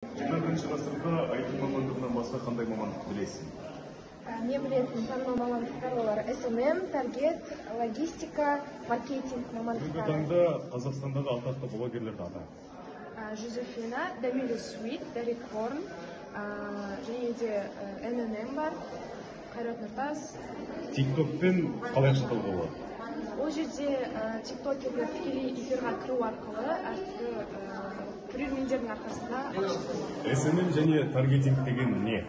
21 ғасырда IT мамандығынан басқа қандай мамандық білесің? Мен білетін танымал мамандықтар олар SMM, таргет, логистика, маркетинг Бүгінгі мамандықтары. таңда Қазақстандағы атақты блогерлерді ата. Жозефина, Дамила Суит, Дарик Хорн, және де ННМ бар, Қайрат Нұртас. TikTokпен қалай ақша табуға болады? Ол жерде тиктокерлер тікелей эфирға кіру арқылы әртүрлі көрермендердің арқасында SMM және таргетинг деген не?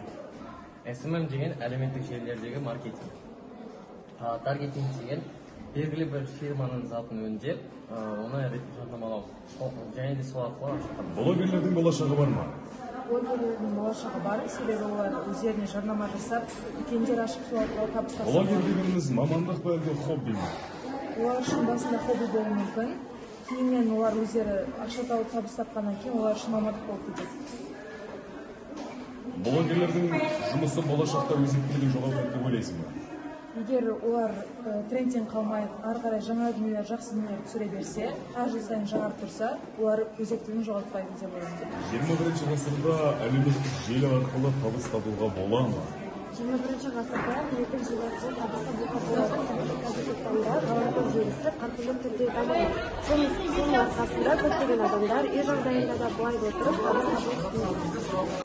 SMM деген әлеуметтік желілердегі маркетинг. Таргетинг деген белгілі бір фирманың затын өңдеп, оны жарнамалау. Және де сол арқылы ақша табу. Блогерлердің болашағы бар ма? Блогерлердің болашағы бар, себебі олар өздеріне жарнама жасап, дүкендер ашып сол арқылы табыс тапса. Блогер дегеніміз мамандық па әлде хобби ма? Олар үшін басында хобби болуы мүмкін. Кейіннен олар өздері ақша тауып табыс тапқаннан кейін олар үшін мамандық болып кетеді. Блогерлердің жұмысы болашақта өзектілігін жоғалтады деп ойлайсың ба? Егер олар трендтен қалмай, ары қарай жаңа дүниелер, жақсы дүниелер түсіре берсе, әр жыл сайын жаңарып тұрса, олар өзектілігін жоғалтпайды деп ойлаймын. 21 ғасырда әлеуметтік желі арқылы табыс табуға бола ма? 21 ғасырда әлеуметтік желі арқылы табыс табуға болады. Қазіргі таңда ғаламтор желісі қарқынды түрде дамиды. Соның арқасында көптеген адамдар үй жағдайында да былай отырып табыс табу үстінде.